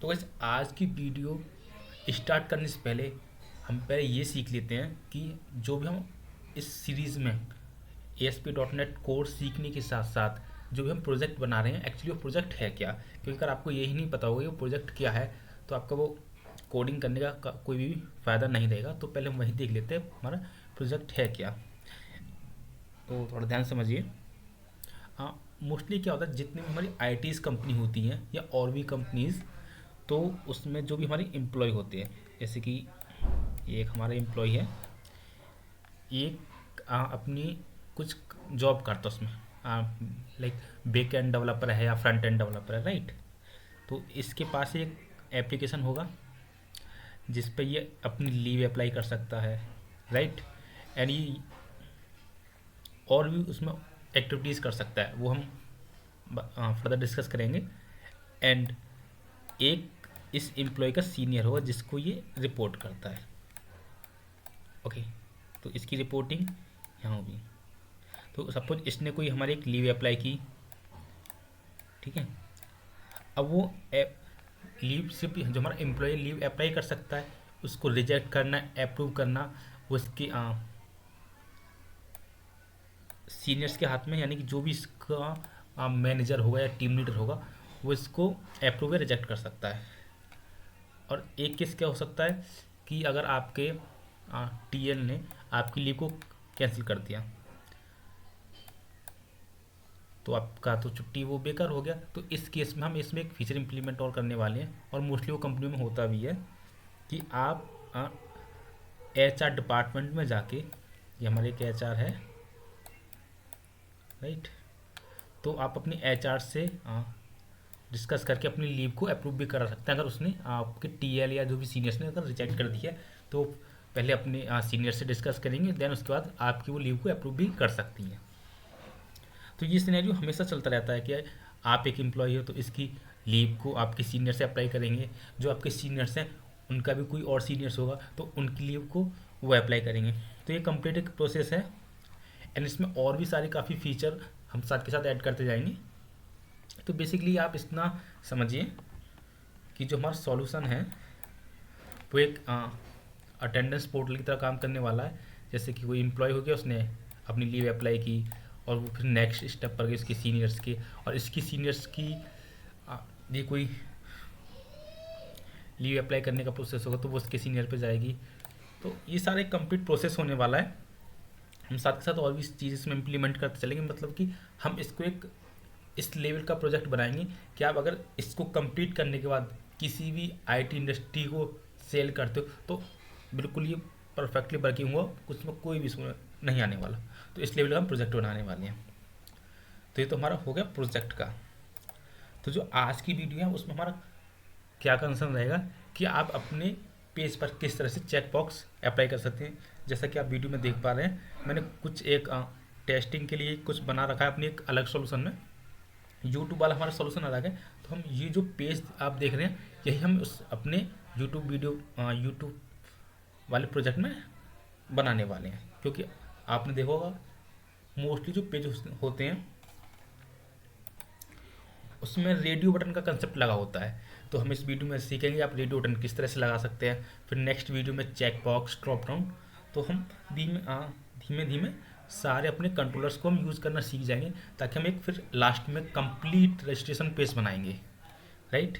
तो गाइस आज की वीडियो स्टार्ट करने से पहले हम पहले ये सीख लेते हैं कि जो भी हम इस सीरीज़ में ASP.NET कोर्स सीखने के साथ साथ जो भी हम प्रोजेक्ट बना रहे हैं एक्चुअली वो प्रोजेक्ट है क्या। क्योंकि अगर आपको यही नहीं पता होगा कि वो प्रोजेक्ट क्या है तो आपका वो कोडिंग करने का कोई भी फ़ायदा नहीं रहेगा। तो पहले हम वही देख लेते हैं हमारा प्रोजेक्ट है क्या। तो थोड़ा ध्यान समझिए। हाँ, मोस्टली क्या होता है जितनी भी हमारी ITs कंपनी होती हैं या और भी कंपनीज, तो उसमें जो भी हमारे एम्प्लॉय होते हैं, जैसे कि ये एक हमारा एम्प्लॉय है, एक अपनी कुछ जॉब करता है उसमें, लाइक बैक एंड डेवलपर है या फ्रंट एंड डेवलपर है, राइट। तो इसके पास एक एप्लीकेशन होगा जिस पे ये अपनी लीव अप्लाई कर सकता है, राइट। एंड ये और भी उसमें एक्टिविटीज़ कर सकता है, वो हम फर्दर डिस्कस करेंगे। एंड एक इस एम्प्लॉय का सीनियर होगा जिसको ये रिपोर्ट करता है, ओके। तो इसकी रिपोर्टिंग यहाँ होगी। तो सपोज इसने कोई हमारी एक लीव अप्लाई की, ठीक है। अब वो लीव सिर्फ जो हमारा एम्प्लॉय लीव अप्लाई कर सकता है, उसको रिजेक्ट करना, अप्रूव करना वो इसके सीनियर्स के हाथ में, यानी कि जो भी इसका मैनेजर होगा या टीम लीडर होगा वो इसको अप्रूव या रिजेक्ट कर सकता है। और एक केस क्या हो सकता है कि अगर आपके TL ने आपकी लीव को कैंसिल कर दिया तो आपका तो छुट्टी वो बेकार हो गया। तो इस केस में हम इसमें एक फीचर इंप्लीमेंट और करने वाले हैं, और मोस्टली वो कंपनी में होता भी है कि आप HR डिपार्टमेंट में जाके, ये हमारे एक HR है, राइट। तो आप अपनी HR से डिस्कस करके अपनी लीव को अप्रूव भी करा सकते हैं। अगर उसने आपके TL या जो भी सीनियर्स ने अगर रिजेक्ट कर दिया है तो पहले अपने सीनियर से डिस्कस करेंगे, देन उसके बाद आपकी वो लीव को अप्रूव भी कर सकती हैं। तो ये सिनेरियो हमेशा चलता रहता है कि आप एक एम्प्लॉय हो तो इसकी लीव को आपके सीनियर से अप्लाई करेंगे, जो आपके सीनियर्स हैं उनका भी कोई और सीनियर्स होगा तो उनकी लीव को वो अप्लाई करेंगे। तो ये कंप्लीट एक प्रोसेस है। एंड इसमें और भी सारे काफ़ी फीचर हम साथ के साथ ऐड करते जाएंगे। तो बेसिकली आप इतना समझिए कि जो हमारा सॉल्यूशन है वो एक अटेंडेंस पोर्टल की तरह काम करने वाला है। जैसे कि कोई एम्प्लॉय हो गया, उसने अपनी लीव अप्लाई की और वो फिर नेक्स्ट स्टेप पर गए इसके सीनियर्स के, और इसकी सीनियर्स की ये कोई लीव अप्लाई करने का प्रोसेस होगा तो वो उसके सीनियर पे जाएगी। तो ये सारा एक कंप्लीट प्रोसेस होने वाला है। हम साथ के साथ और भी चीज़ इसमें इम्प्लीमेंट करते चलेंगे, मतलब कि हम इसको एक इस लेवल का प्रोजेक्ट बनाएंगे कि आप अगर इसको कंप्लीट करने के बाद किसी भी IT इंडस्ट्री को सेल करते हो तो बिल्कुल ये परफेक्टली वर्किंग हुआ, उसमें कोई भी इसमें नहीं आने वाला। तो इस लेवल का हम प्रोजेक्ट बनाने वाले हैं। तो ये तो हमारा हो गया प्रोजेक्ट का। तो जो आज की वीडियो है उसमें हमारा क्या कंसर्न रहेगा कि आप अपने पेज पर किस तरह से चेक बॉक्स अप्लाई कर सकते हैं। जैसा कि आप वीडियो में देख पा रहे हैं, मैंने कुछ एक टेस्टिंग के लिए कुछ बना रखा है अपनी एक अलग सॉल्यूशन में। यूट्यूब वाला हमारा सॉल्यूशन अलग है। तो हम ये जो पेज आप देख रहे हैं यही हम उस अपने यूट्यूब वाले प्रोजेक्ट में बनाने वाले हैं। क्योंकि आपने देखा होगा मोस्टली जो पेज होते हैं उसमें रेडियो बटन का कंसेप्ट लगा होता है। तो हम इस वीडियो में सीखेंगे आप रेडियो बटन किस तरह से लगा सकते हैं। फिर नेक्स्ट वीडियो में चेक बॉक्स, ड्रॉप डाउन। तो हम धीमे धीमे सारे अपने कंट्रोलर्स को हम यूज़ करना सीख जाएंगे, ताकि हम एक फिर लास्ट में कंप्लीट रजिस्ट्रेशन पेज बनाएंगे, राइट।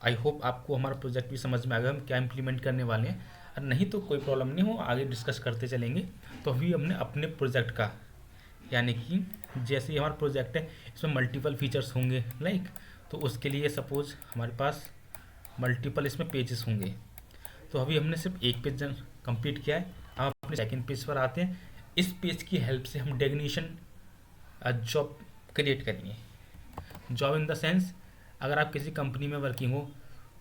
आई होप आपको हमारा प्रोजेक्ट भी समझ में आ गया, हम क्या इम्प्लीमेंट करने वाले हैं। और नहीं तो कोई प्रॉब्लम नहीं हो, आगे डिस्कस करते चलेंगे। तो अभी हमने अपने प्रोजेक्ट का, यानी कि जैसे ही हमारा प्रोजेक्ट है इसमें मल्टीपल फीचर्स होंगे, लाइक। तो उसके लिए सपोज हमारे पास मल्टीपल इसमें पेजेस होंगे। तो अभी हमने सिर्फ एक पेज कंप्लीट किया है। अब अपने सेकंड पेज पर आते हैं। इस पेज की हेल्प से हम डेफिनेशन जॉब क्रिएट करेंगे। जॉब इन द सेंस, अगर आप किसी कंपनी में वर्किंग हो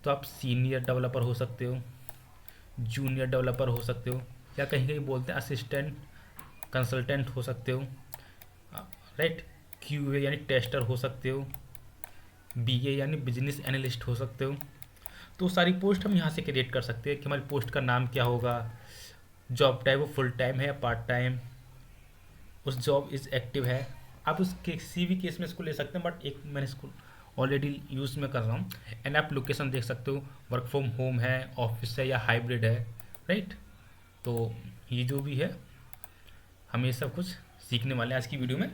तो आप सीनियर डेवलपर हो सकते हो, जूनियर डेवलपर हो सकते हो, या कहीं कहीं बोलते हैं असिस्टेंट कंसल्टेंट हो सकते हो, राइट। QA यानी टेस्टर हो सकते हो, BA यानी बिजनेस एनालिस्ट हो सकते हो। तो सारी पोस्ट हम यहाँ से क्रिएट कर सकते हैं कि हमारी पोस्ट का नाम क्या होगा, जॉब टाइप वो फुल टाइम है या पार्ट टाइम, उस जॉब इज़ एक्टिव है। आप उस किसी भी केस में इसको ले सकते हैं, बट एक मैंने इसको ऑलरेडी यूज़ में कर रहा हूँ। एंड आप लोकेशन देख सकते हो, वर्क फ्रॉम होम है, ऑफिस है या हाइब्रिड है, राइट। तो ये जो भी है हम ये सब कुछ सीखने वाले हैं आज की वीडियो में।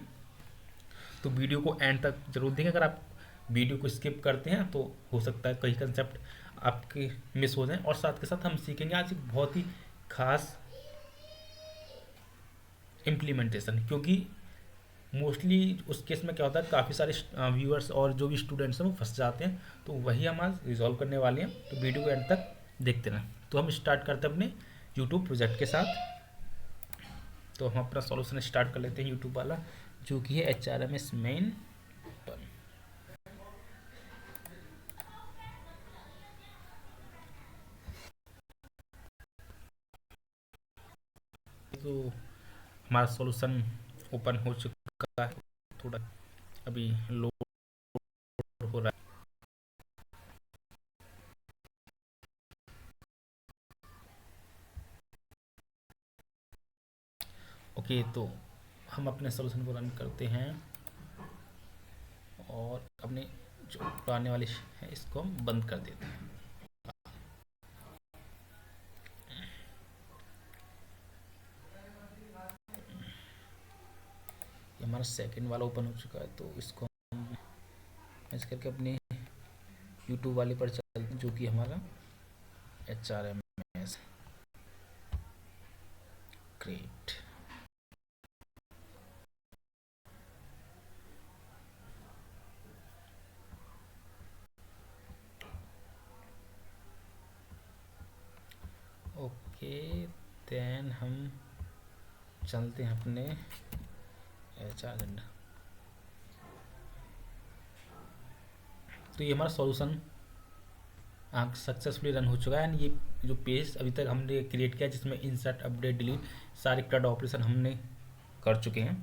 तो वीडियो को एंड तक जरूर देखें। अगर आप वीडियो को स्किप करते हैं तो हो सकता है कई कंसेप्ट आपके मिस हो जाएं। और साथ के साथ हम सीखेंगे आज एक बहुत ही खास इम्प्लीमेंटेशन, क्योंकि मोस्टली उस केस में क्या होता है, काफ़ी सारे व्यूअर्स और जो भी स्टूडेंट्स हैं वो फंस जाते हैं। तो वही हम आज रिजॉल्व करने वाले हैं। तो वीडियो को एंड तक देखते रहें। तो हम स्टार्ट करते हैं अपने यूट्यूब प्रोजेक्ट के साथ। तो हम अपना सॉल्यूशन स्टार्ट कर लेते हैं यूट्यूब वाला, जो कि है HRMS मेन। तो हमारा सॉल्यूशन ओपन हो चुका है, थोड़ा अभी लोड हो रहा है। ओके, तो हम अपने सॉल्यूशन को रन करते हैं और अपने जो पुराने वाले है इसको हम बंद कर देते हैं। ये हमारा सेकंड वाला ओपन हो चुका है, तो इसको हम ऐसे करके अपने यूट्यूब वाले पर चलते हैं, जो कि हमारा HRMS। ग्रेट। ओके, देन हम चलते हैं अपने HR एजेंडा। तो ये हमारा सॉल्यूशन सक्सेसफुली रन हो चुका है। एंड ये जो पेज अभी तक हमने क्रिएट किया, जिसमें इंसर्ट, अपडेट, डिलीट सारे CRUD ऑपरेशन हमने कर चुके हैं।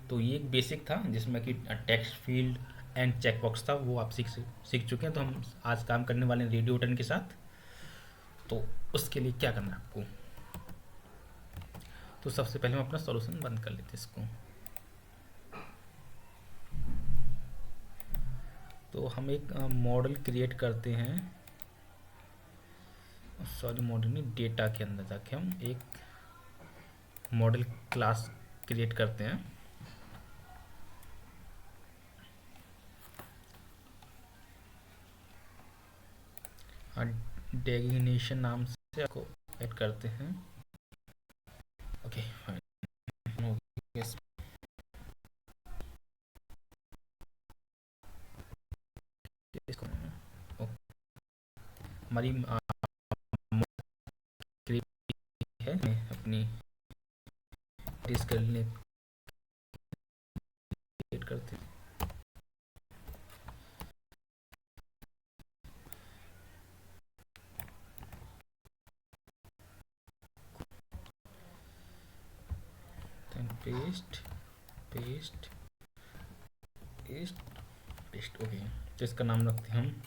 तो ये एक बेसिक था जिसमें कि टेक्स्ट फील्ड एंड चेकबॉक्स था, वो आप सीख चुके हैं। तो हम आज काम करने वाले हैं रेडियो बटन के साथ। तो उसके लिए क्या करना है आपको, तो सबसे पहले हम अपना सॉल्यूशन बंद कर लेते हैं इसको। तो हम एक मॉडल क्रिएट करते हैं, सॉरी मॉडल नहीं, डेटा के अंदर जाके हम एक मॉडल क्लास क्रिएट करते हैं। डेजिग्नेशन नाम से आपको ऐड करते हैं। ओके फाइन, इसको हमारी है अपनी डिस्क करते हैं। Paste paste paste paste. Okay, तो इसका नाम रखते हैं हम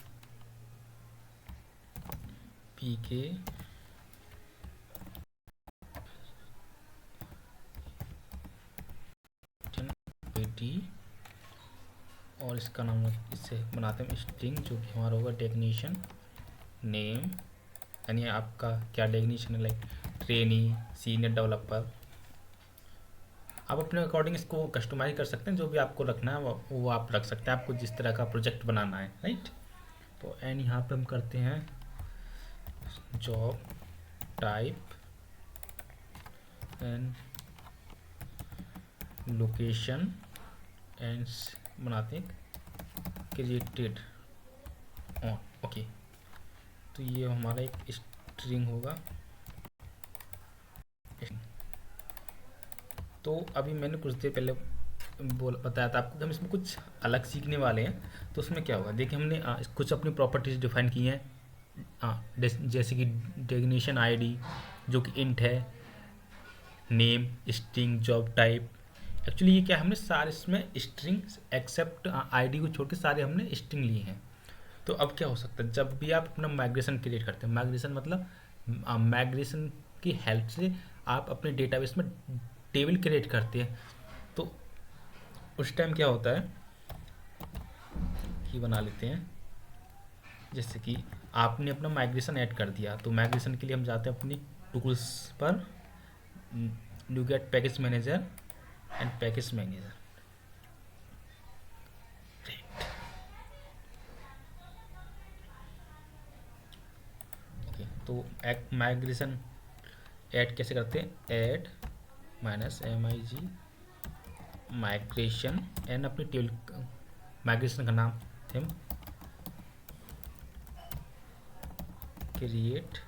PK और इसका नाम इससे बनाते हैं स्ट्रिंग, जो कि हमारा होगा डेफिनेशन नेम, यानी आपका क्या डेफिनेशन है, लाइक ट्रेनी, सीनियर डेवलपर। आप अपने अकॉर्डिंग इसको कस्टमाइज कर सकते हैं, जो भी आपको रखना है वो आप रख सकते हैं, आपको जिस तरह का प्रोजेक्ट बनाना है, राइट। तो एंड यहाँ पे हम करते हैं job type and location and बनाते हैं क्रिएटेड ऑन। ओके, तो ये हमारा एक स्ट्रिंग होगा। तो अभी मैंने कुछ देर पहले बताया था आपको कि हम इसमें कुछ अलग सीखने वाले हैं। तो उसमें क्या होगा, देखिए हमने कुछ अपनी प्रॉपर्टीज डिफाइन की हैं, जैसे कि डेजिग्नेशन ID जो कि इंट है, name, string, job type. Actually ये क्या, हमने सारे इसमें स्ट्रिंग एक्सेप्ट ID को छोड़ के सारे हमने स्ट्रिंग लिए हैं। तो अब क्या हो सकता है, जब भी आप अपना माइग्रेशन क्रिएट करते हैं, माइग्रेशन मतलब माइग्रेशन की हेल्प से आप अपने डेटाबेस में टेबल क्रिएट करते हैं। तो उस टाइम क्या होता है की बना लेते हैं। जैसे कि आपने अपना माइग्रेशन ऐड कर दिया, तो माइग्रेशन के लिए हम जाते हैं अपनी टूल्स पर, do get package manager and package manager. Okay, तो माइग्रेशन ऐड कैसे करते हैं, ऐड -MIG माइग्रेशन एंड अपनी टेबल माइग्रेशन का नाम हम क्रिएट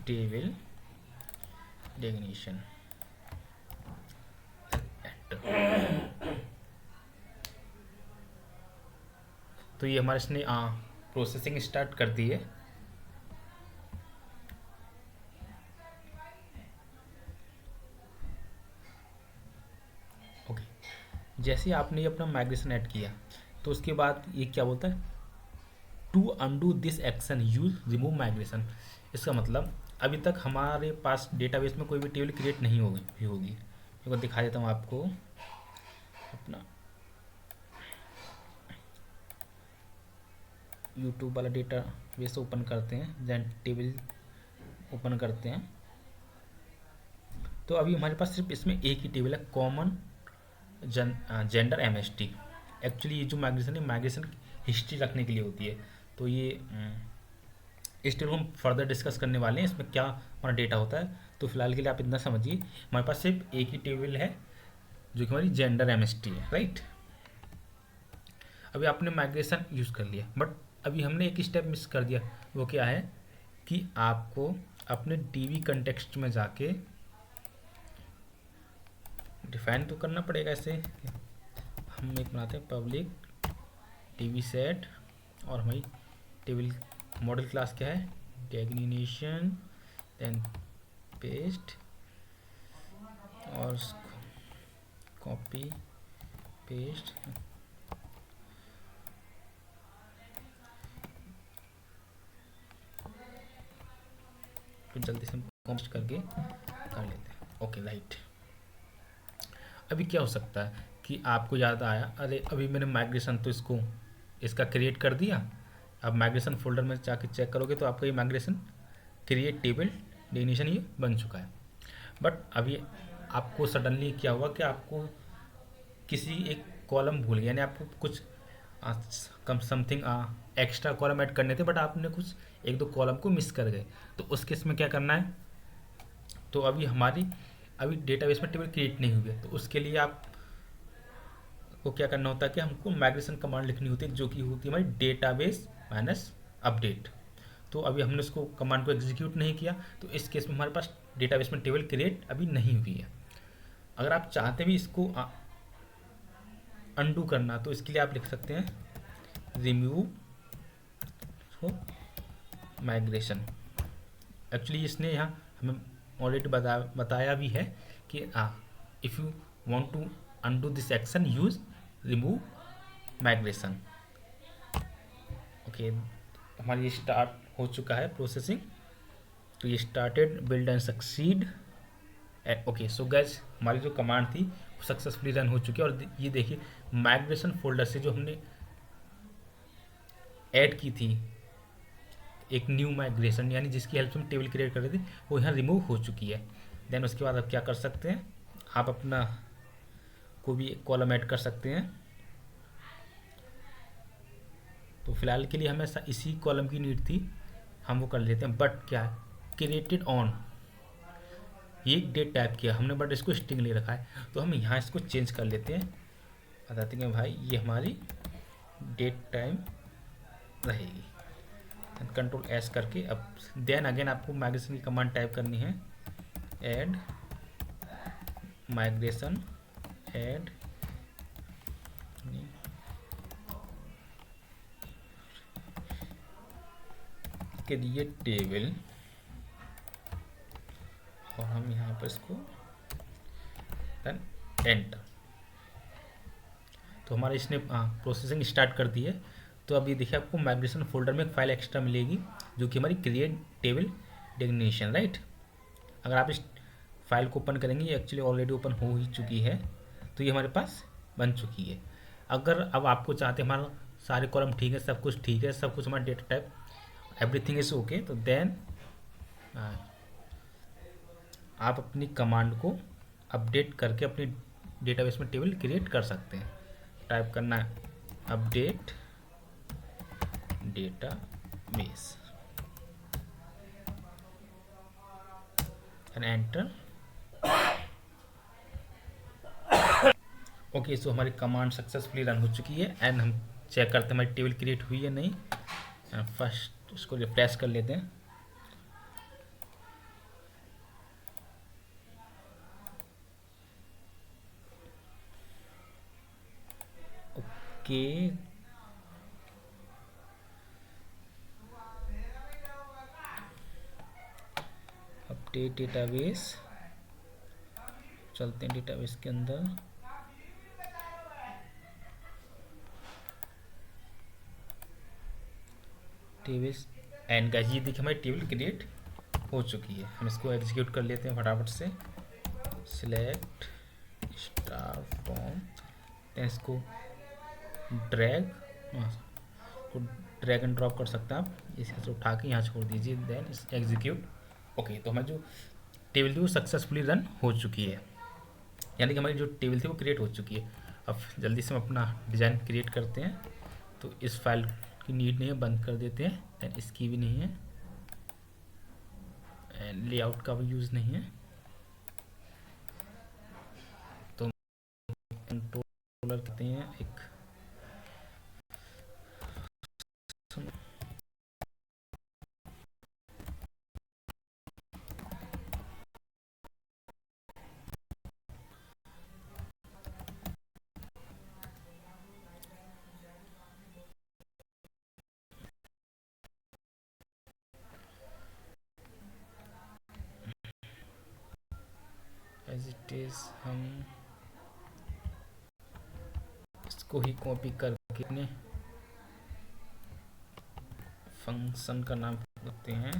टेबल डेफिनेशन। तो ये हमारे इसने प्रोसेसिंग स्टार्ट कर दी है। ओके, जैसे ही आपने ये अपना माइग्रेशन ऐड किया, तो उसके बाद ये क्या बोलता है, to undo this action use remove migration. इसका मतलब अभी तक हमारे पास डेटाबेस में कोई भी टेबल क्रिएट नहीं होगी। एक बार दिखा देता हूँ आपको। अपना यूट्यूब वाला डेटा बेस ओपन करते हैं, देन टेबल ओपन करते हैं। तो अभी हमारे पास सिर्फ इसमें एक ही टेबल है, कॉमन जेंडर MST। एक्चुअली ये जो माइग्रेशन है, माइग्रेशन हिस्ट्री रखने के लिए होती है। तो ये इस टेबल को हम फर्दर डिस्कस करने वाले हैं, इसमें क्या हमारा डेटा होता है। तो फिलहाल के लिए आप इतना समझिए, हमारे पास सिर्फ एक ही टेबल है जो कि हमारी जेंडर MST है, राइट। अभी आपने माइग्रेशन यूज़ कर लिया, बट अभी हमने एक स्टेप मिस कर दिया। वो क्या है कि आपको अपने DB कंटेक्स्ट में जाके डिफाइन तो करना पड़ेगा। ऐसे हम एक बनाते हैं पब्लिक DB सेट, और हमारी टेबल मॉडल क्लास क्या है, डेफिनेशन, देन पेस्ट, और कॉपी पेस्ट, तो जल्दी से हम कॉम्स्ट करके कर लेते हैं। Okay, right. अभी क्या हो सकता है कि आपको याद आया, अरे अभी मैंने माइग्रेशन तो इसका क्रिएट कर दिया। अब माइग्रेशन फोल्डर में जाके चेक करोगे तो आपका ये माइग्रेशन क्रिएट टेबल डेफिनेशन ये बन चुका है। बट अभी आपको सडनली क्या हुआ कि आपको किसी एक कॉलम भूल गया, यानी आपको कुछ कम समथिंग एक्स्ट्रा कॉलम ऐड करने थे, बट आपने कुछ एक दो कॉलम को मिस कर गए। तो उस केस में क्या करना है, तो अभी डेटाबेस में टेबल क्रिएट नहीं हुई है, तो उसके लिए आपको क्या करना होता है कि हमको माइग्रेशन कमांड लिखनी होती है, जो कि होती है हमारी डेटाबेस -अपडेट। तो अभी हमने उसको कमांड को एग्जीक्यूट नहीं किया, तो इस केस में हमारे पास डेटाबेस में टेबल क्रिएट अभी नहीं हुई है। अगर आप चाहते भी इसको अनडू करना, तो इसके लिए आप लिख सकते हैं रिमूव माइग्रेशन। एक्चुअली इसने यहाँ हमें ऑलरेडी बताया भी है कि if you want to undo this action use remove migration. Okay, हमारी ये स्टार्ट हो चुका है प्रोसेसिंग। तो ये started build and succeed. Okay, so guys, हमारी जो कमांड थी वो सक्सेसफुली रन हो चुकी है। और ये देखिए, माइग्रेशन फोल्डर से जो हमने ऐड की थी एक न्यू माइग्रेशन, यानी जिसकी हेल्प से हम टेबल क्रिएट कर रहे थे, वो यहाँ रिमूव हो चुकी है। देन उसके बाद आप क्या कर सकते हैं, आप अपना कोई भी कॉलम ऐड कर सकते हैं। तो फिलहाल के लिए हमें इसी कॉलम की नीड थी, हम वो कर लेते हैं। बट क्या है, क्रिएटेड ऑन ये डेट टाइप किया हमने, बट इसको स्ट्रिंग ले रखा है, तो हम यहाँ इसको चेंज कर लेते हैं। बताते हैं भाई ये हमारी डेट टाइम रहेगी। कंट्रोल S करके अब देन अगेन आपको माइग्रेशन की कमांड टाइप करनी है, add migration add create table, और हम यहाँ पर इसको देन एंटर। तो हमारा इसने प्रोसेसिंग स्टार्ट कर दी है। तो अभी देखिए आपको माइग्रेशन फोल्डर में एक फाइल एक्स्ट्रा मिलेगी, जो कि हमारी क्रिएट टेबल डेफिनेशन, राइट। अगर आप इस फाइल को ओपन करेंगे, ये एक्चुअली ऑलरेडी ओपन हो ही चुकी है, तो ये हमारे पास बन चुकी है। अगर अब आपको चाहते हैं हमारा सारे कॉलम ठीक है, सब कुछ ठीक है, सब कुछ हमारा data type everything is okay, तो देन आप अपनी कमांड को अपडेट करके अपनी डेटाबेस में टेबल क्रिएट कर सकते हैं। टाइप करना है update database and enter. Okay, so हमारी कमांड सक्सेसफुली रन हो चुकी है एंड हम चेक करते हैं हमारी टेबल क्रिएट हुई है नहीं। फर्स्ट इसको रिफ्रेश कर लेते हैं। ओके, अपडेट डेटाबेस, चलते हैं डेटाबेस के अंदर। टेबल एंड गाइस ये देखिए हमारी टेबल क्रिएट हो चुकी है। हम इसको एग्जीक्यूट कर लेते हैं फटाफट से। सिलेक्ट स्टार फ्रॉम, इसको ड्रैग को ड्रैग एंड ड्रॉप कर सकते हैं आप, इसे से उठा के यहाँ छोड़ दीजिए, देन एग्जीक्यूट। ओके, तो हमारी जो टेबल थी वो सक्सेसफुली रन हो चुकी है, यानी कि हमारी जो टेबल थी वो क्रिएट हो चुकी है। अब जल्दी से हम अपना डिज़ाइन क्रिएट करते हैं। तो इस फाइल की नीड नहीं है, बंद कर देते हैं। एंड इसकी भी नहीं है, एंड लेआउट का भी यूज़ नहीं है। तो कंट्रोलर कहते हैं एक, एज इट इज़ हम इसको ही कॉपी करके अपने फंक्शन का नाम रखते हैं।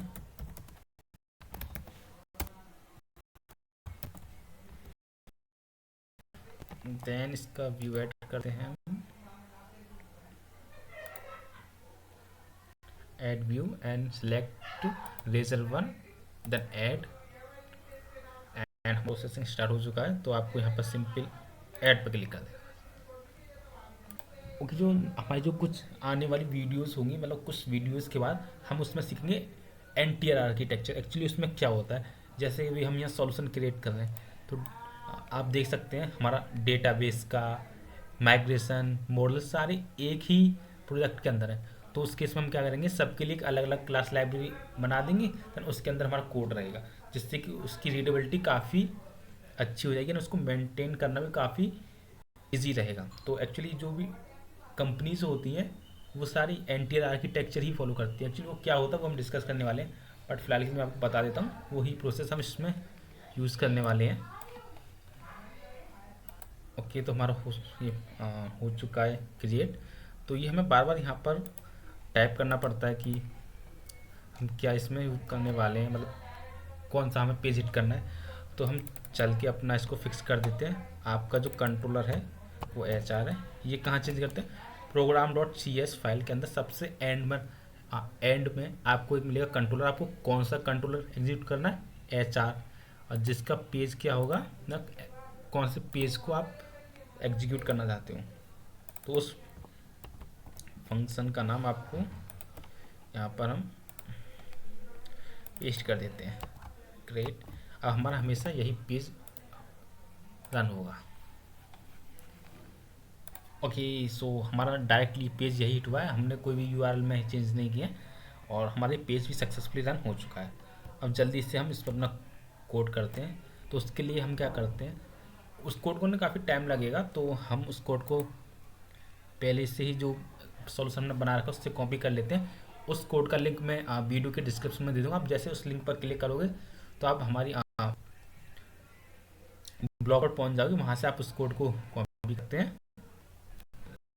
देन इसका व्यू ऐड करते हैं, add view and select Razor one, then add and processing start हो चुका है। तो आपको यहाँ पर सिंपल ऐड पर क्लिक कर देना। ओके, जो हमारी जो कुछ आने वाली वीडियोस होंगी, मतलब कुछ वीडियोस के बाद हम उसमें सीखेंगे एनटीआर आर्किटेक्चर। एक्चुअली उसमें क्या होता है, जैसे कि हम यहाँ सॉल्यूशन क्रिएट कर रहे हैं, तो आप देख सकते हैं हमारा डेटाबेस का माइग्रेशन मॉडल सारे एक ही प्रोजेक्ट के अंदर है। तो उस केस में हम क्या करेंगे, सबके लिए एक अलग अलग क्लास लाइब्रेरी बना देंगे, देन उसके अंदर हमारा कोड रहेगा, जिससे कि उसकी रीडेबिलिटी काफ़ी अच्छी हो जाएगी और उसको मेंटेन करना भी काफ़ी इजी रहेगा। तो एक्चुअली जो भी कंपनीज होती हैं वो सारी एनटीआर आर्किटेक्चर ही फॉलो करती हैं। एक्चुअली वो क्या होता है वो हम डिस्कस करने वाले हैं, बट फिलहाल के लिए मैं आपको बता देता हूँ वही प्रोसेस हम इसमें यूज़ करने वाले हैं। ओके, तो हमारा ये हो चुका है क्रिएट। तो ये हमें बार बार यहाँ पर टाइप करना पड़ता है कि हम क्या इसमें यूज करने वाले हैं, मतलब कौन सा हमें पेज हिट करना है। तो हम चल के अपना इसको फिक्स कर देते हैं। आपका जो कंट्रोलर है वो HR है। ये कहाँ चेंज करते हैं, प्रोग्राम डॉट CS फाइल के अंदर सबसे एंड में आपको एक मिलेगा कंट्रोलर। आपको कौन सा कंट्रोलर एग्जीक्यूट करना है, HR, और जिसका पेज क्या होगा ना, कौन से पेज को आप एग्जीक्यूट करना चाहते हो, तो उस फंक्शन का नाम आपको यहाँ पर हम पेस्ट कर देते हैं। ग्रेट, अब हमारा हमेशा यही पेज रन होगा। ओके, सो हमारा डायरेक्टली पेज यही हिट हुआ है, हमने कोई भी URL में चेंज नहीं किया और हमारे पेज भी सक्सेसफुली रन हो चुका है। अब जल्दी से हम इस पर अपना कोड करते हैं। तो उसके लिए हम क्या करते हैं, उस कोड को ना काफ़ी टाइम लगेगा, तो हम उस कोड को पहले से ही जो सॉल्यूशन हमने बना रखा है उससे कॉपी कर लेते हैं। उस कोड का लिंक मैं वीडियो के डिस्क्रिप्शन में दे दूँगा। आप जैसे उस लिंक पर क्लिक करोगे तो आप हमारी ब्लॉग पर पहुँच जाओगे, वहाँ से आप उस कोड को कॉपी करते हैं,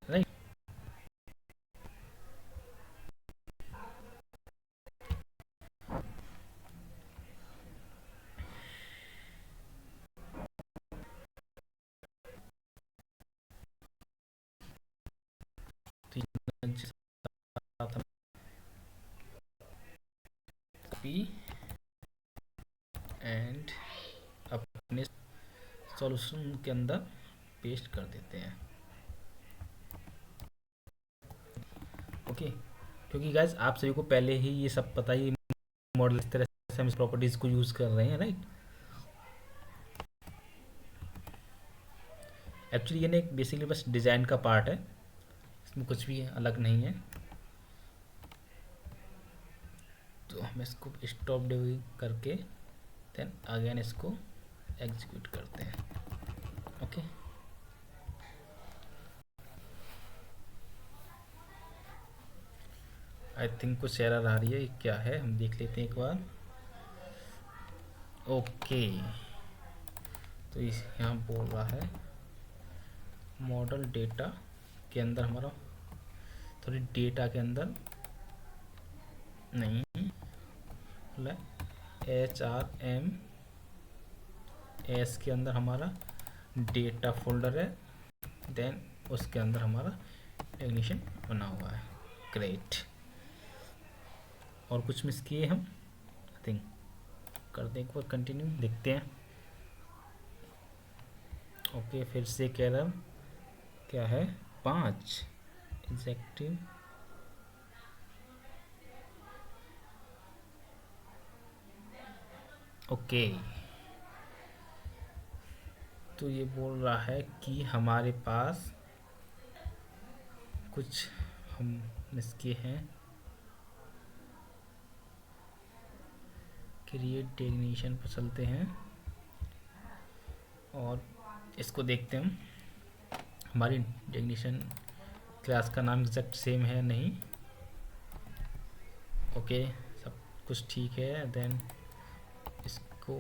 राइट। सॉल्यूशन के अंदर पेस्ट कर देते हैं। ओके, क्योंकि गाइज आप सभी को पहले ही ये सब पता ही मॉडल इस तरह से हम इस प्रॉपर्टीज को यूज कर रहे हैं, राइट। एक्चुअली ये ना एक बेसिकली बस डिजाइन का पार्ट है, इसमें कुछ भी अलग नहीं है। तो हम इसको स्टॉप डिबगिंग करके देन अगेन इसको एग्जीक्यूट करते हैं। ओके, आई थिंक कुछ एरर आ रही है, क्या है हम देख लेते हैं एक बार। ओके, तो इस यहाँ बोल रहा है मॉडल डेटा के अंदर हमारा थोड़ी डेटा के अंदर नहीं, HRMS के अंदर हमारा डेटा फोल्डर है, देन उसके अंदर हमारा टेक्नीशियन बना हुआ है। ग्रेट, और कुछ मिस किए हम, आई थिंक करते हैं एक बार कंटिन्यू, देखते हैं। ओके, फिर से एरर क्या है, 5 एग्जेक्टिव। ओके, तो ये बोल रहा है कि हमारे पास कुछ हम मिस किए हैं। क्रिएट टेक्नीशियन पर चलते हैं और इसको देखते हैं हम, हमारी टेक्नीशियन क्लास का नाम एग्जैक्ट सेम है नहीं। ओके, सब कुछ ठीक है। देन इसको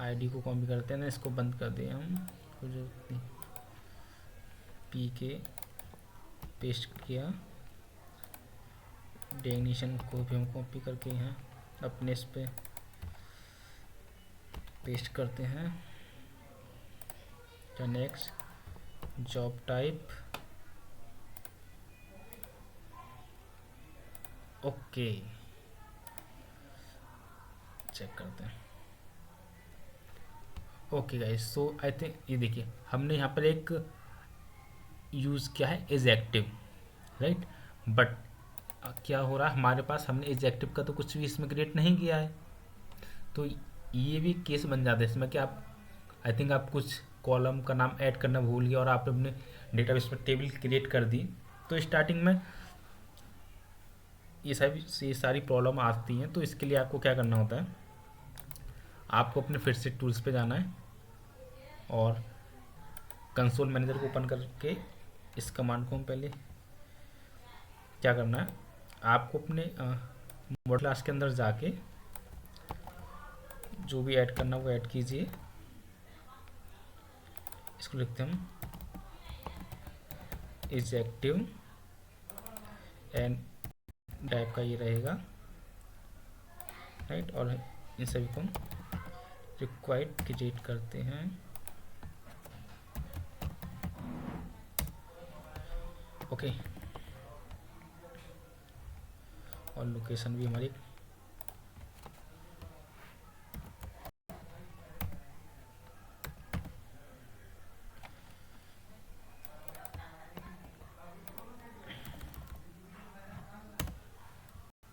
आईडी को कॉपी करते हैं ना, इसको बंद कर दें हम, कुछ जरूरत नहीं। पी के पेस्ट किया, टेक्नीशियन को भी हम कॉपी करके यहाँ अपने इस पे पेस्ट करते हैं। Next job type, okay, check करते हैं। Okay guys, so I think ये देखिए हमने यहाँ पर एक यूज़ किया है इज एक्टिव, राइट, बट क्या हो रहा है हमारे पास, हमने इज एक्टिव का तो कुछ भी इसमें क्रिएट नहीं किया है। तो ये भी केस बन जाता है इसमें कि आप, आई थिंक आप कुछ कॉलम का नाम ऐड करना भूल गए और आप अपने डेटाबेस पर टेबल क्रिएट कर दी, तो स्टार्टिंग में ये सारी प्रॉब्लम आती हैं। तो इसके लिए आपको क्या करना होता है, आपको अपने फिर से टूल्स पे जाना है और कंसोल मैनेजर को ओपन करके इस कमांड को हम पहले क्या करना है, आपको अपने मॉडल क्लास के अंदर जाके जो भी ऐड करना वो ऐड कीजिए। इसको लिखते हैं हम इज एक्टिव एंड टाइप का ये रहेगा, राइट, और इन सभी को रिक्वायर्ड क्रिएट करते हैं। ओके, और लोकेशन भी हमारी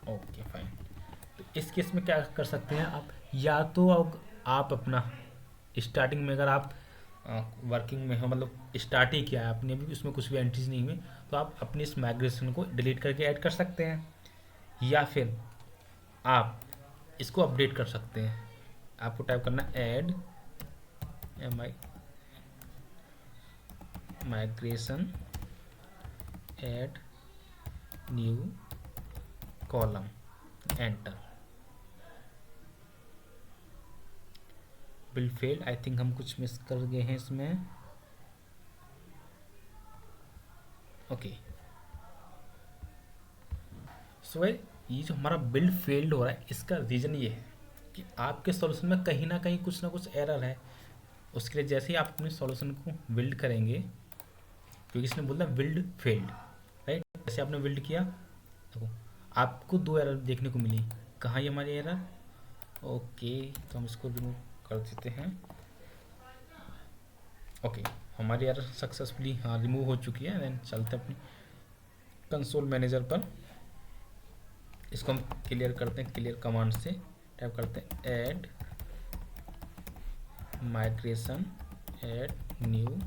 ओके फाइन। तो इस केस में क्या कर सकते हैं आप, या तो अब आप अपना स्टार्टिंग में अगर आप वर्किंग में हो, मतलब स्टार्ट ही किया है आपने, अभी उसमें कुछ भी एंट्रीज नहीं हुई, तो आप अपनी इस माइग्रेशन को डिलीट करके ऐड कर सकते हैं, या फिर आप इसको अपडेट कर सकते हैं। आपको टाइप करना add migration add new column, enter. Build failed, I think हम कुछ मिस कर गए हैं इसमें। ओके, सो ये जो हमारा बिल्ड फेल्ड हो रहा है, इसका रीज़न ये है कि आपके सॉल्यूशन में कहीं ना कुछ एरर है। उसके लिए जैसे ही आप अपने सॉल्यूशन को बिल्ड करेंगे, क्योंकि इसने बोला बिल्ड फेल्ड, राइट, जैसे आपने बिल्ड किया, देखो आपको 2 एरर देखने को मिली। कहाँ ये हमारी एरर, ओके, तो हम इसको रिमूव कर देते हैं। ओके, हमारी एरर सक्सेसफुली हाँ रिमूव हो चुकी है। देन चलते हैं अपनी कंसोल मैनेजर पर। इसको हम क्लियर करते हैं, क्लियर कमांड से टाइप करते हैं add migration add new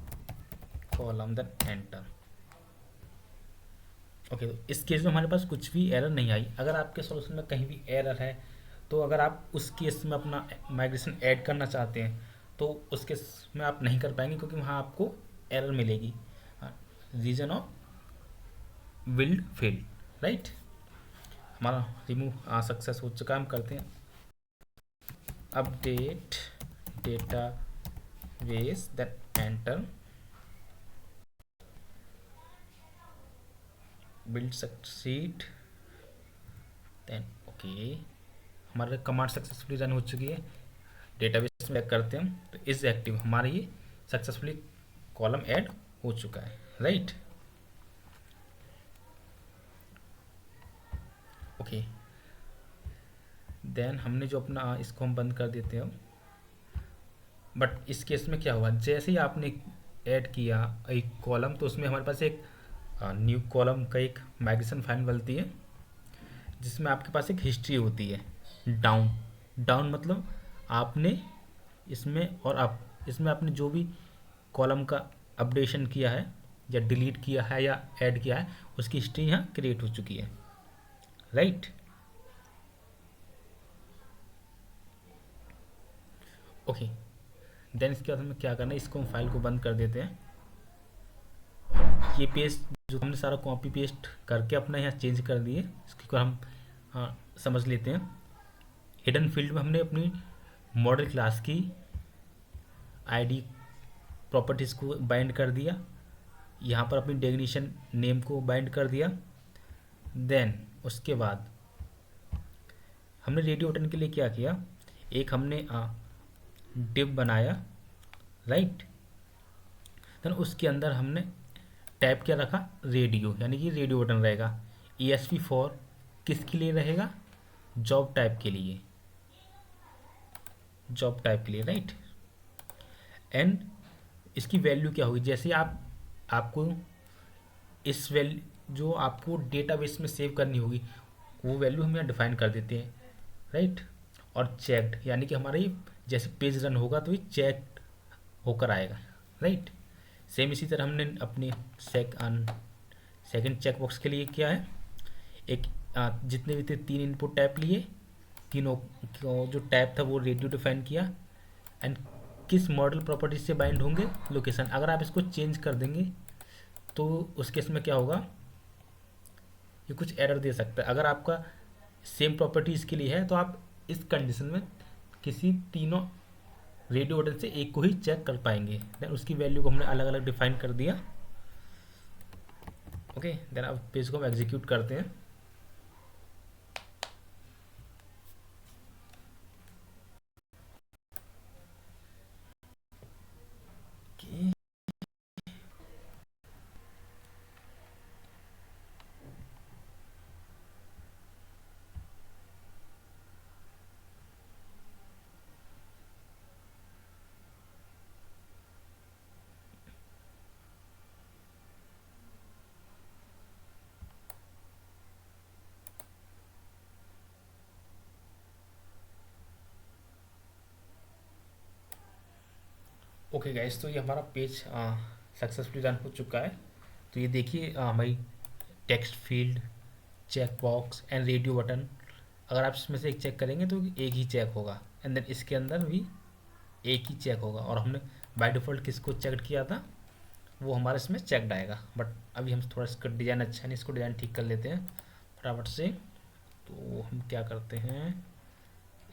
column then enter. Okay, तो इस केस में हमारे पास कुछ भी एरर नहीं आई। अगर आपके सॉल्यूशन में कहीं भी एरर है तो अगर आप उस केस में अपना माइग्रेशन ऐड करना चाहते हैं तो उस केस में आप नहीं कर पाएंगे, क्योंकि वहाँ आपको एरर मिलेगी, reason of build fail, right. हमारा रिमूव सक्सेस हो चुका है। हम करते हैं update database then enter build succeed then okay. हमारा कमांड सक्सेसफुली रन हो चुकी है। डेटाबेस में चेक करते हैं तो इज एक्टिव, हमारा ये सक्सेसफुली कॉलम ऐड हो चुका है, राइट। ओके, देन हमने जो अपना इसको हम बंद कर देते हैं। बट इस केस में क्या हुआ, जैसे ही आपने ऐड किया एक कॉलम तो उसमें हमारे पास एक न्यू कॉलम का एक माइग्रेशन फाइल बनती है, जिसमें आपके पास एक हिस्ट्री होती है। डाउन डाउन मतलब आपने इसमें और अप, इसमें आपने जो भी कॉलम का अपडेशन किया है या डिलीट किया है या ऐड किया है उसकी हिस्ट्री यहाँ क्रिएट हो चुकी है, राइट। ओके, देन इसके बाद हमें क्या करना है, इसको हम फाइल को बंद कर देते हैं। ये पेज जो हमने सारा कॉपी पेस्ट करके अपना यहाँ चेंज कर दिए, इसको हम समझ लेते हैं। हिडन फील्ड में हमने अपनी मॉडल क्लास की आईडी प्रॉपर्टीज़ को बाइंड कर दिया, यहाँ पर अपनी डेफिनेशन नेम को बाइंड कर दिया। देन उसके बाद हमने रेडियो बटन के लिए क्या किया, एक हमने डिव बनाया, राइट। देन उसके अंदर हमने टैब क्या रखा, रेडियो, यानी कि रेडियो बटन रहेगा। ESP4 किसके लिए रहेगा, जॉब टाइप के लिए, जॉब टाइप के लिए, राइट। एंड इसकी वैल्यू क्या होगी, जैसे आपको इस वैल्यू जो आपको डेटाबेस में सेव करनी होगी वो वैल्यू हम यहाँ डिफाइन कर देते हैं, राइट। और चेक्ड, यानी कि हमारा ये जैसे पेज रन होगा तो ये चेक होकर आएगा, राइट। सेम इसी तरह हमने अपनी सेकंड चेक बॉक्स के लिए क्या है, एक जितने भी थे 3 इनपुट टैप लिए, तीनों जो टैप था वो रेडियो डिफाइन किया। एंड किस मॉडल प्रॉपर्टी से बाइंड होंगे, लोकेशन। अगर आप इसको चेंज कर देंगे तो उस केस में क्या होगा, ये कुछ एरर दे सकता है। अगर आपका सेम प्रॉपर्टीज़ के लिए है तो आप इस कंडीशन में किसी तीनों रेडियो बटन से एक को ही चेक कर पाएंगे। देन उसकी वैल्यू को हमने अलग अलग डिफाइन कर दिया। ओके, देन अब पेज को हम एग्जीक्यूट करते हैं। ओके गाइस, तो ये हमारा पेज सक्सेसफुली रन हो चुका है। तो ये देखिए हमारी text field, check box and radio button, अगर आप इसमें से एक चेक करेंगे तो एक ही चेक होगा। एंड देन इसके अंदर भी एक ही चेक होगा। और हमने बाय डिफ़ॉल्ट किसको चेक किया था, वो हमारे इसमें चेकड आएगा। बट अभी हम थोड़ा इसका डिज़ाइन अच्छा नहीं, इसको डिज़ाइन ठीक कर लेते हैं फटाफट से। तो हम क्या करते हैं,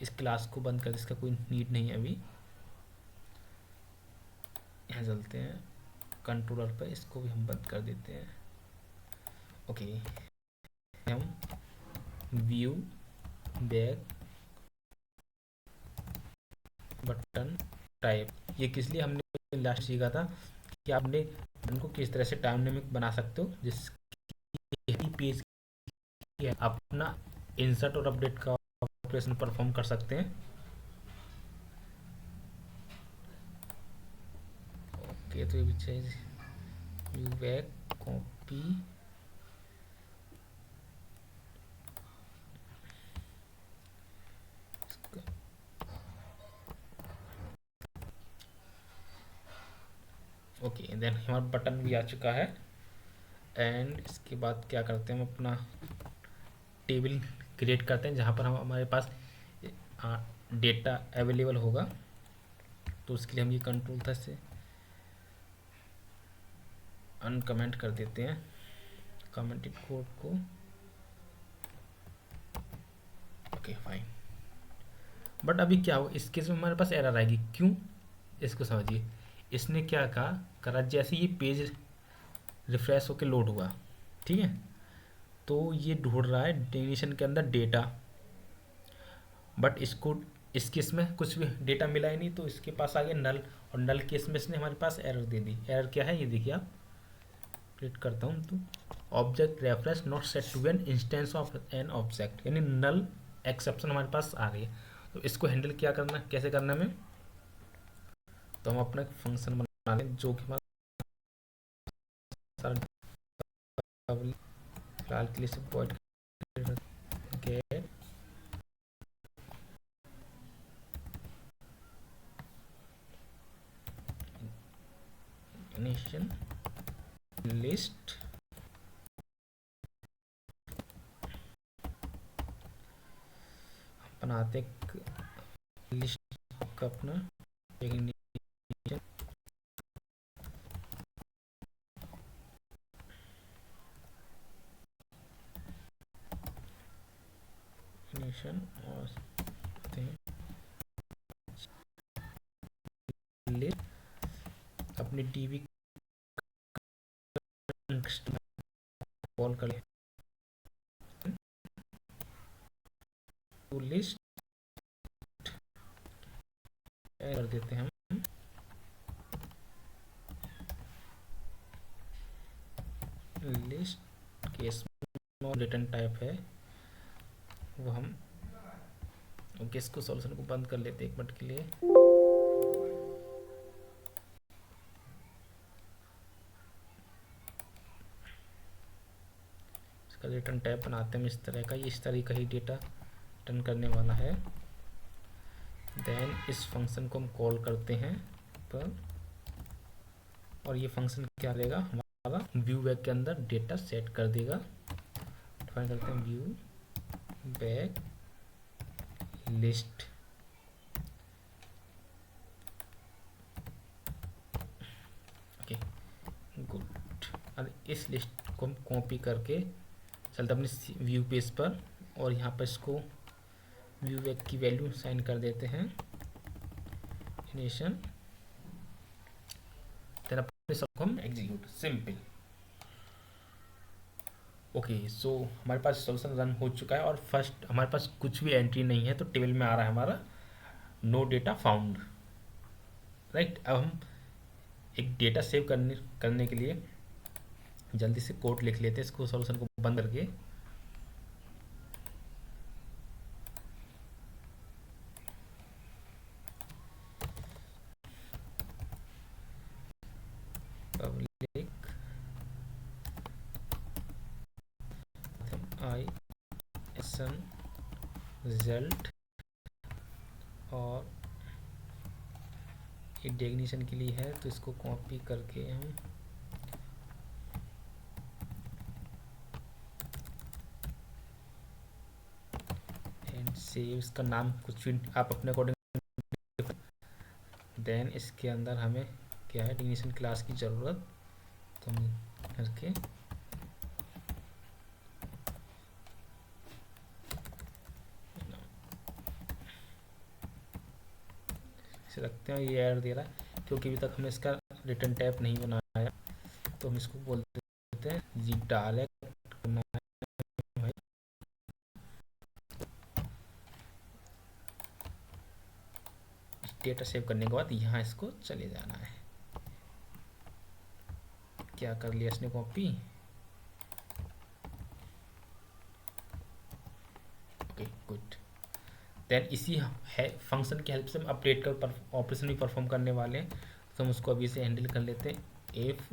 इस क्लास को बंद कर, इसका कोई नीड नहीं है अभी। यहाँ चलते हैं कंट्रोलर पर, इसको भी हम बंद कर देते हैं। ओके, हम व्यू बैक बटन टाइप, ये किस लिए हमने लास्ट सीखा था कि आपने बटन को किस तरह से डायनामिक बना सकते हो, जिसकी पेज अपना इंसर्ट और अपडेट का ऑपरेशन परफॉर्म कर सकते हैं। ओके, तो ये भी चाहिए view back copy. Okay, then हमारा बटन भी आ चुका है। एंड इसके बाद क्या करते हैं, हम अपना टेबल क्रिएट करते हैं जहाँ पर हम हमारे पास डेटा अवेलेबल होगा। तो उसके लिए हम ये कंट्रोल था से अनकमेंट कर देते हैं कमेंटेड कोड को। Okay fine. बट अभी क्या हो, इस केस में हमारे पास एरर आएगी, क्यों, इसको समझिए। इसने क्या करा, जैसे ये पेज रिफ्रेश होकर लोड हुआ, ठीक है, तो ये ढूंढ रहा है डेफिनेशन के अंदर डेटा, बट इसको इस केस में कुछ भी डेटा मिला ही नहीं, तो इसके पास आ गया नल, और नल केस में इसने हमारे पास एरर दे दी। एरर क्या है ये देखिए, आप क्लिक करता हूँ तो object reference not set to an instance of an object, यानी नल एक्सेप्शन हमारे पास आ गई है। तो इसको हैंडल क्या करना, कैसे करना है, तो हम अपना फंक्शन बना लें जो कि हमारा फिलहाल के लिए से पॉइंट गेट इनिशियल लिस्ट, बनाते लिस्ट का अपना इनिशियल और लिस्ट अपनी डीबी कॉल कर लिस्ट कर देते हैं हम लिस्ट केस में रिटर्न टाइप है वो हम ओके। इसको सॉल्यूशन को बंद कर लेते हैं एक मिनट के लिए। इसका रिटर्न टाइप बनाते हैं इस तरह का, ये इस तरह का ही डेटा रिटर्न करने वाला है। देन इस फंक्शन को हम कॉल करते हैं पर, और ये फंक्शन क्या करेगा, हमारा व्यू बैक के अंदर डेटा सेट कर देगा। डिफाइन करते हैं view back list, okay good. अब इस लिस्ट को हम कॉपी करके चलते अपने व्यू पेज पर, और यहाँ पर इसको व्यू बैक की वैल्यू साइन कर देते हैं इनिशियल, देन अपने सबको हम एग्जीक्यूट सिंपल। ओके सो हमारे पास सॉल्यूशन रन हो चुका है, और फर्स्ट हमारे पास कुछ भी एंट्री नहीं है, तो टेबल में आ रहा है हमारा नो डेटा फाउंड, राइट। अब हम एक डेटा सेव करने के लिए जल्दी से कोड लिख लेते हैं, इसको सॉल्यूशन को बंद करके। Public I S N result, और ये डेफिनेशन के लिए है, तो इसको कॉपी करके हम एंड सेव, इसका नाम कुछ भी आप अपने अकॉर्डिंग। देन इसके अंदर हमें क्या है, डेफिनेशन क्लास की ज़रूरत, तो हम करके इसे रखते हैं। ये एरर दे रहा है क्योंकि अभी तक हमने इसका रिटर्न टाइप नहीं बनाया, तो हम इसको बोल देते हैं जी डायरेक्ट करना है भाई। डेटा सेव करने के बाद यहाँ इसको चले जाना है। क्या कर लिया इसने, कॉपी, ओके गुड। देन इसी है फंक्शन की हेल्प से हम अपडेट कर ऑपरेशन भी परफॉर्म करने वाले हैं। तो तो हम उसको अभी से हैंडल कर लेते हैं। इफ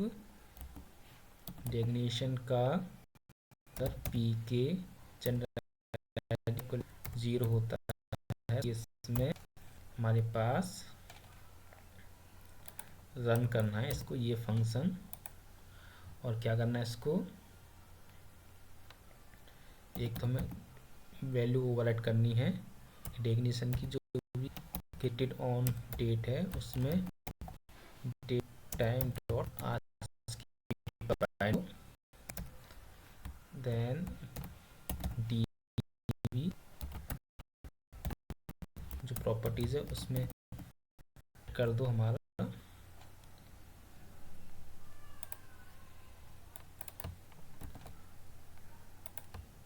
डेफिनेशन का पी के जनरल 0 होता है, इसमें हमारे पास रन करना है इसको, ये फंक्शन, और क्या करना है इसको, एक तो हमें वैल्यू ओवरराइट करनी है डेफिनेशन की, जो भी गेटेड ऑन डेट है उसमें date time dot ask, then the जो प्रॉपर्टीज है उसमें कर दो हमारा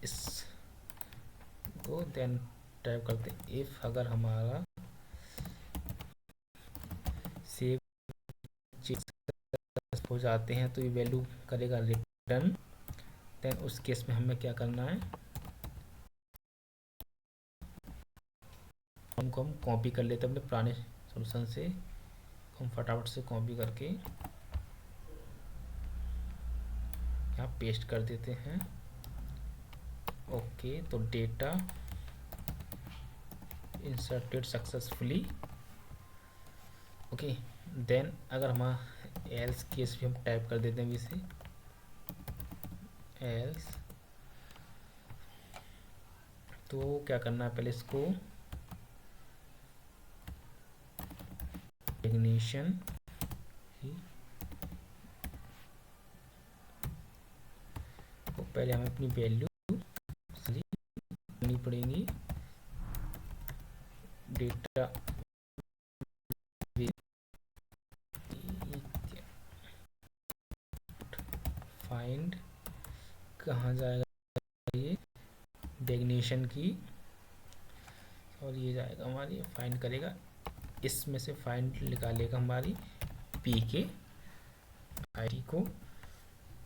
इस को, देन टाइप करते हैं इफ अगर हमारा सेव हो जाते हैं तो ये वैल्यू करेगा रिटर्न। देन उस केस में हमें क्या करना है, हमको हम कॉपी कर लेते हैं अपने पुराने सॉल्यूशन से, हम फटाफट से कॉपी करके यहाँ पेस्ट कर देते हैं। ओके, तो data inserted successfully. Okay, then अगर हमारा एल्स केस भी हम टाइप कर देते हैं इसे, एल्स, तो क्या करना है, पहले इसको इग्निशन तो पहले हमें अपनी वैल्यू करनी पड़ेगी, डेटा फाइंड कहाँ जाएगा, ये डेफिनेशन की, और ये जाएगा हमारी फाइंड करेगा, इसमें से फाइंड निकालेगा हमारी पी के आईडी को,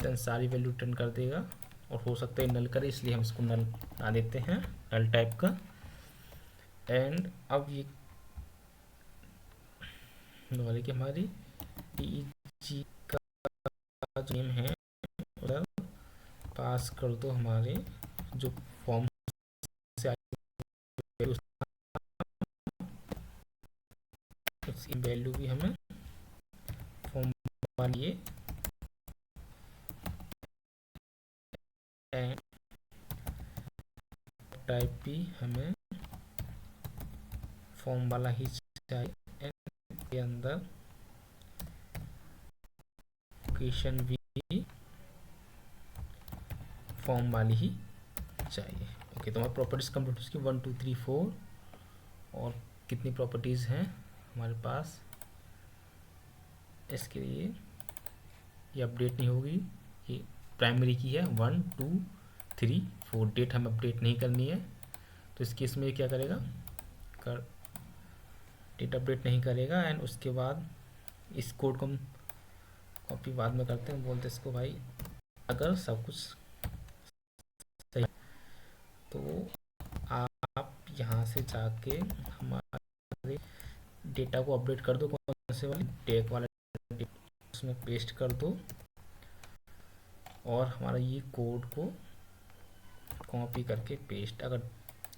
देन सारी वैल्यू रिटर्न कर देगा, और हो सकता है नल करे, इसलिए हम इसको नल बना देते हैं, नल टाइप का। एंड अब ये वाले की हमारी टी जी का जो नेम है उधर पास कर दो, हमारे जो फॉर्म से उसकी वैल्यू भी हमें फॉर्म वाली टाइप भी हमें फॉर्म वाला ही चाहिए, के अंदर लोकेशन भी फॉर्म वाली ही चाहिए। ओके, तो हमारी प्रॉपर्टीज कंप्लीट उसकी 1 2 3 4, और कितनी प्रॉपर्टीज हैं हमारे पास, इसके लिए ये अपडेट नहीं होगी, ये प्राइमरी की है 1 2 3 4, डेट हमें अपडेट नहीं करनी है, तो इस केस में क्या करेगा, डेट अपडेट नहीं करेगा। एंड उसके बाद इस कोड को हम कॉपी बाद में करते हैं, बोलते इसको भाई अगर सब कुछ सही तो आप यहाँ से जाके हमारे डेटा को अपडेट कर दो, कौन से वाले टेक वाला उसमें पेस्ट कर दो, और हमारा ये कोड को कॉपी करके पेस्ट, अगर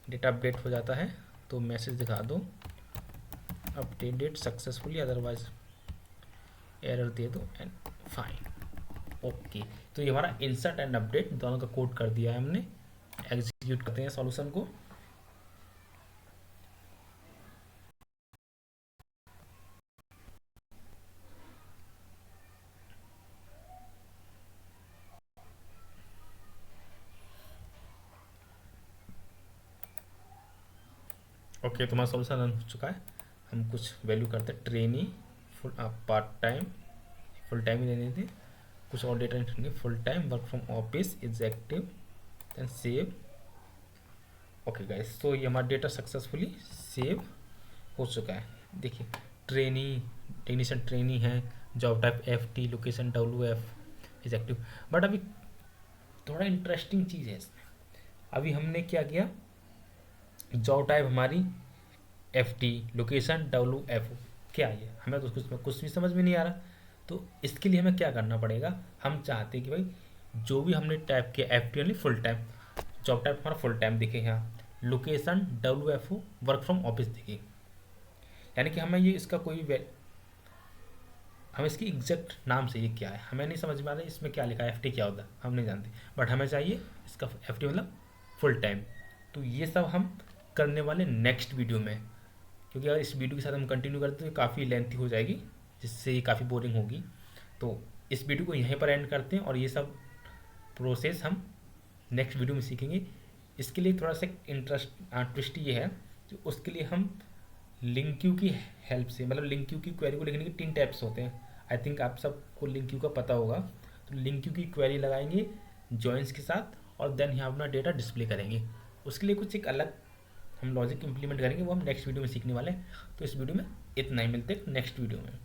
डेटा अपडेट हो जाता है तो मैसेज दिखा दो अपडेटेड सक्सेसफुली, अदरवाइज एरर दे दो एंड फाइन। ओके, तो ये हमारा इंसर्ट एंड अपडेट दोनों का कोड कर दिया है हमने। एग्जीक्यूट करते हैं सॉल्यूशन को। ओके, तो हमारा सॉल्यूशन रन हो चुका है। हम कुछ वैल्यू करते हैं, trainee full part time, full time ही देने थे, कुछ और डेटा नहीं, full time work from office is active, then save. Okay guys, तो ये हमारा डेटा सक्सेसफुली सेव हो चुका है। देखिए, ट्रेनी टेक्नीशियन ट्रेनी है, job type FT, location WF is active. But अभी थोड़ा इंटरेस्टिंग चीज़ है इसमें, अभी हमने क्या किया, जॉब टाइप हमारी FT, लोकेशन WF, क्या है, हमें तो उसमें कुछ भी समझ में नहीं आ रहा। तो इसके लिए हमें क्या करना पड़ेगा, हम चाहते हैं कि भाई जो भी हमने टाइप किया FT full time, job type हमारा फुल टाइम दिखे यहाँ, location WFO work from office दिखे, यानी कि हमें ये इसका हमें इसकी एग्जैक्ट नाम से ये क्या है हमें नहीं समझ में आ रहा है, इसमें क्या लिखा है, FT क्या होता है हम नहीं जानते, बट हमें चाहिए इसका FT मतलब फुल टाइम। तो ये सब हम करने वाले नेक्स्ट वीडियो में, क्योंकि अगर इस वीडियो के साथ हम कंटिन्यू करते तो ये काफ़ी लेंथी हो जाएगी, जिससे ये काफ़ी बोरिंग होगी। तो इस वीडियो को यहीं पर एंड करते हैं और ये सब प्रोसेस हम नेक्स्ट वीडियो में सीखेंगे। इसके लिए थोड़ा सा इंटरेस्ट ट्विस्ट ये है कि उसके लिए हम लिंक क्यू की हेल्प से, मतलब लिंक क्यू की क्वेरी को लिखने के 3 टाइप्स होते हैं। आई थिंक आप सबको लिंक क्यू का पता होगा। तो लिंक क्यू की क्वेरी लगाएंगे जॉइंस के साथ और देन यहाँ अपना डेटा डिस्प्ले करेंगे। उसके लिए कुछ एक अलग हम लॉजिक इम्प्लीमेंट करेंगे, वो हम नेक्स्ट वीडियो में सीखने वाले हैं। तो इस वीडियो में इतना ही, मिलते हैं नेक्स्ट वीडियो में।